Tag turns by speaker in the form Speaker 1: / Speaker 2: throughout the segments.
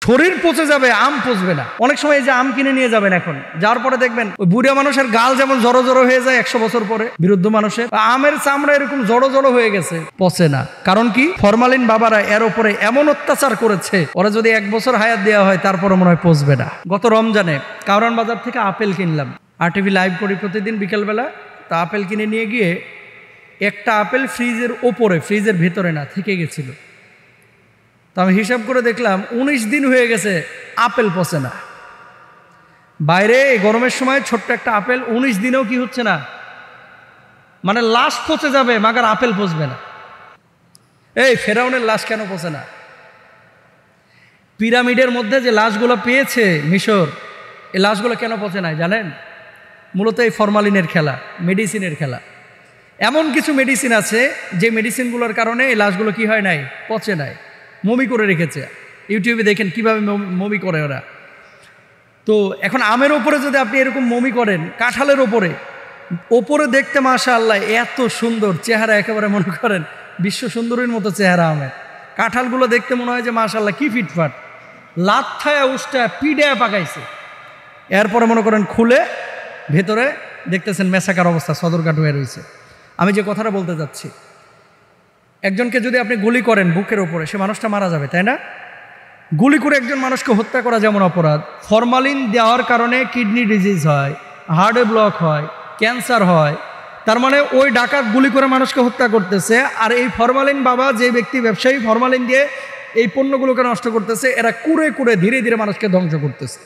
Speaker 1: শরীর পচে যাবে, আম পচবে না। অনেক সময় এই যে আম কিনে নিয়ে যাবেন, এখন যাওয়ার পরে দেখবেন ওই বুড়া মানুষের গাল যেমন জড়ো জড়ো হয়ে যায় 100 বছর পরে, বিরুদ্ধ মানুষের আমের চামড়া এরকম জড়ো জড়ো হয়ে গেছে, পচে না। কারণ কি? ফরমালিন বাবারা এর উপরে এমন অত্যাচার করেছে, ওরা যদি 1 বছর হায়াত দেওয়া হয় তারপরে মনে হয় পচবে না। গত রমজানে কাউরান বাজার থেকে আপেল কিনলাম, RTV লাইভ করি প্রতিদিন বিকেলবেলা। তা আপেল কিনে নিয়ে গিয়ে একটা আপেল ফ্রিজের ওপরে, ফ্রিজের ভেতরে না, থেকে গেছিল। তো আমি হিসাব করে দেখলাম 19 দিন হয়ে গেছে, আপেল পচে না। বাইরে এই গরমের সময় ছোট্ট একটা আপেল 19 দিনেও কি হচ্ছে না, মানে লাশ পচে যাবে, মাগার আপেল পচবে না। এই ফেরাউনের লাশ কেন পচে না? পিরামিডের মধ্যে যে লাশগুলো পেয়েছে মিশর, এই লাশগুলো কেন পচে নাই জানেন? মূলত এই ফরমালিনের খেলা, মেডিসিনের খেলা। এমন কিছু মেডিসিন আছে যে মেডিসিনগুলোর কারণে এই লাশগুলো কি হয় নাই, পচে নাই, মমি করে রেখেছে। ইউটিউবে দেখেন কিভাবে মমি করে ওরা। তো এখন আমের ওপরে যদি আপনি এরকম মমি করেন, কাঁঠালের ওপরে দেখতে মাশাআল্লাহ এত সুন্দর চেহারা, একেবারে মনে করেন বিশ্ব সুন্দরীর মতো চেহারা আমের। কাঁঠালগুলো দেখতে মনে হয় যে মাশাআল্লাহ কি ফিটফাট, লাথায়া উষ্টায় পিডায় পাকাইছে। এরপরে মনে করেন খুলে ভেতরে দেখতেছেন মেসাকার অবস্থা, সদরঘাট হয়ে রয়েছে। আমি যে কথাটা বলতে যাচ্ছি, একজনকে যদি আপনি গুলি করেন বুকের ওপরে, সে মানুষটা মারা যাবে, তাই না? গুলি করে একজন মানুষকে হত্যা করা যেমন অপরাধ, ফরমালিন দেওয়ার কারণে কিডনি ডিজিজ হয়, হার্টে ব্লক হয়, ক্যান্সার হয়। তার মানে ওই ডাকাত গুলি করে মানুষকে হত্যা করতেছে, আর এই ফরমালিন বাবা, যে ব্যক্তি ব্যবসায়ী ফরমালিন দিয়ে এই পণ্যগুলোকে নষ্ট করতেছে, এরা কুড়ে কুড়ে ধীরে ধীরে মানুষকে ধ্বংস করতেছে।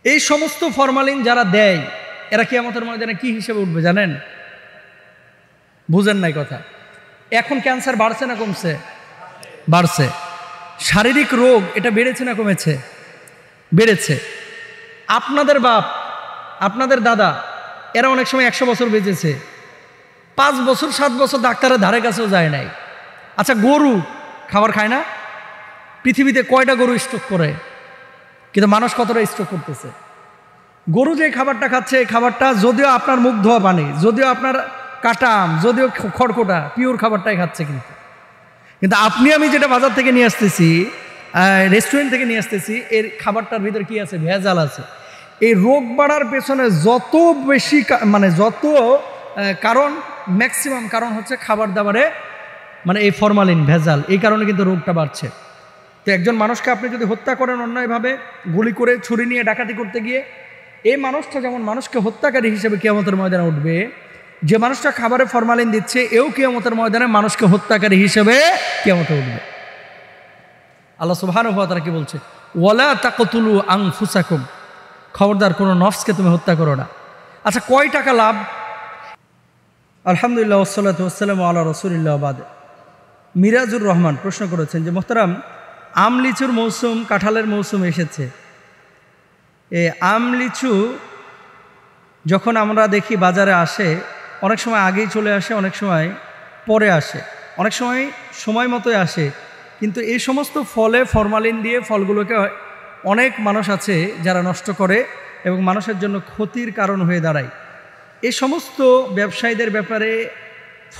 Speaker 1: এই সমস্ত ফরমালিন যারা দেয়, এরা কিয়ামতের ময়দানে কি হিসেবে উঠবে জানেন? বুঝেন নাই কথা। এখন ক্যান্সার বাড়ছে না কমছে? বাড়ছে। শারীরিক রোগ এটা বেড়েছে না কমেছে? বেড়েছে। আপনাদের বাপ, আপনাদের দাদা, এরা অনেক সময় 100 বছর বেঁচেছে, 5 বছর 7 বছর ডাক্তারের ধারে কাছেও যায় নাই। আচ্ছা, গরু খাবার খায় না? পৃথিবীতে কয়টা গরু স্ট্রোক করে? কিন্তু মানুষ কতটা স্ট্রোক করতেছে? গরু যে খাবারটা খাচ্ছে, এই খাবারটা যদিও আপনার মুখ ধোয়া পানি, যদিও আপনার কাটাম, যদিও খড়কোটা, পিওর খাবারটাই খাচ্ছে, কিন্তু আপনি আমি যেটা বাজার থেকে নিয়ে আসতেছি, রেস্টুরেন্ট থেকে নিয়ে আসতেছি, এর খাবারটার ভিতরে কি আছে? ভেজাল আছে। এই রোগ বাড়ার পেছনে যত বেশি মানে যত কারণ, ম্যাক্সিমাম কারণ হচ্ছে খাবার দাবারে মানে এই ফরমালিন ভেজাল, এই কারণে কিন্তু রোগটা বাড়ছে। তো একজন মানুষকে আপনি যদি হত্যা করেন অন্যায়ভাবে, গুলি করে, ছুরি নিয়ে ডাকাতি করতে গিয়ে, এই মানুষটা যেমন মানুষকে হত্যাকারী হিসেবে কিয়ামতের ময়দানে উঠবে, যে মানুষটা খাবারে ফরমালিন দিচ্ছে এও কিয়ামতের ময়দানে মানুষকে হত্যাকারী হিসেবে কিয়ামতে উঠবে। আল্লাহ সুবহানাহু ওয়া তাআলা কি বলছে? ওয়ালা তাকতুলু আনফুসাকুম, খবরদার কোনো নফসকে তুমি হত্যা করো না। আচ্ছা, কয় টাকা লাভ? আলহামদুলিল্লাহ ওয়াসসালাতু ওয়াসসালামু আলা রাসূলিল্লাহ বাদ। মিরাজুর রহমান প্রশ্ন করেছেন যে মোহতারাম, আম লিচুর মৌসুম, কাঁঠালের মৌসুম এসেছে। এই আম লিচু যখন আমরা দেখি বাজারে আসে, অনেক সময় আগেই চলে আসে, অনেক সময় পরে আসে, অনেক সময় সময় মতোই আসে। কিন্তু এই সমস্ত ফলে ফরমালিন দিয়ে ফলগুলোকে অনেক মানুষ আছে যারা নষ্ট করে এবং মানুষের জন্য ক্ষতির কারণ হয়ে দাঁড়ায়। এই সমস্ত ব্যবসায়ীদের ব্যাপারে,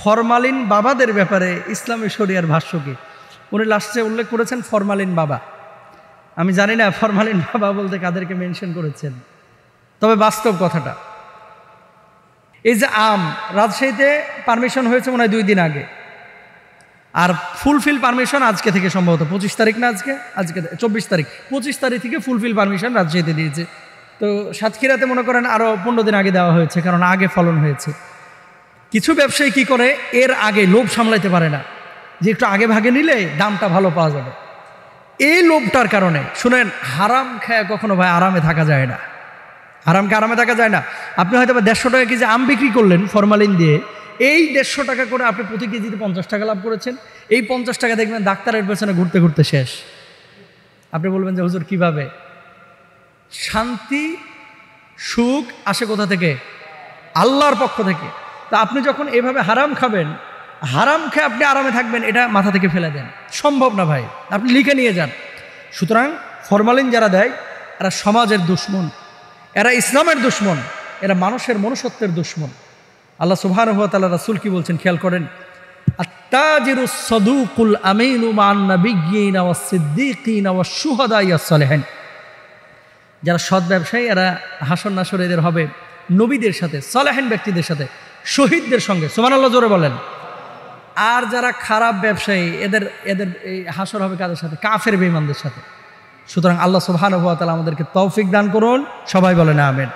Speaker 1: ফরমালিন বাবাদের ব্যাপারে ইসলামী শরিয়ার ভাষ্য কি? উনি লাস্টে উল্লেখ করেছেন ফরমালিন বাবা। আমি জানি না ফরমালিন বাবা বলতে কাদেরকে মেনশন করেছেন, তবে বাস্তব কথাটা এই যে আম, রাজশাহীতে পারমিশন হয়েছে মনে হয় 2 দিন আগে, আর ফুলফিল পারমিশন আজকে থেকে, সম্ভবত 25 তারিখ না, আজকে 24 তারিখ, 25 তারিখ থেকে ফুলফিল পারমিশন রাজশাহীতে দিয়েছে। তো সাতক্ষীরাতে মনে করেন আরও 15 দিন আগে দেওয়া হয়েছে, কারণ আগে ফলন হয়েছে। কিছু ব্যবসায়ী কি করে, এর আগে লোভ সামলাইতে পারে না যে একটু আগে ভাগে নিলে দামটা ভালো পাওয়া যাবে। এই লোভটার কারণে, শুনেন, হারাম খায় কখনো ভাই আরামে থাকা যায় না। হারামকে আরামে থাকা যায় না। আপনি হয়তো 150 টাকা কেজি আম বিক্রি করলেন ফরমালিন দিয়ে, এই 150 টাকা করে আপনি প্রতি কেজিতে 50 টাকা লাভ করেছেন। এই 50 টাকা দেখবেন ডাক্তারের পেছনে ঘুরতে ঘুরতে শেষ। আপনি বলবেন যে হুজুর কিভাবে? শান্তি সুখ আসে কোথা থেকে? আল্লাহর পক্ষ থেকে। তা আপনি যখন এভাবে হারাম খাবেন, হারাম খেয়ে আপনি আরামে থাকবেন, এটা মাথা থেকে ফেলে দেন, সম্ভব না ভাই, আপনি লিখে নিয়ে যান। সুতরাং ফরমালিন যারা দেয়, এরা সমাজের দুশ্মন, এরা ইসলামের দুশ্মন, এরা মানুষের মনুষ্যত্বের দুশ্মন। আল্লাহ সুবহানাহু ওয়া তাআলা রাসূল কি বলছেন খেয়াল করেন, তাজিরুস সাদুকুল আমিনু মান নাবিয়্যিনা ওয়াস সিদ্দীকিনা ওয়াস শুহাদা ওয়াস সালিহিন। যারা সৎ ব্যবসায়ী এরা হাসর নাসর এদের হবে নবীদের সাথে, সালেহিন ব্যক্তিদের সাথে, শহীদদের সঙ্গে। সুবহানাল্লাহ জোরে বলেন। আর যারা খারাপ ব্যবসায়ী এদের এদের এই হাসর হবে কাদের সাথে? কাফের বেঈমানদের সাথে। সুতরাং আল্লাহ সুবহানাহু ওয়া তাআলা আমাদেরকে তৌফিক দান করুন, সবাই বলেন আমিন।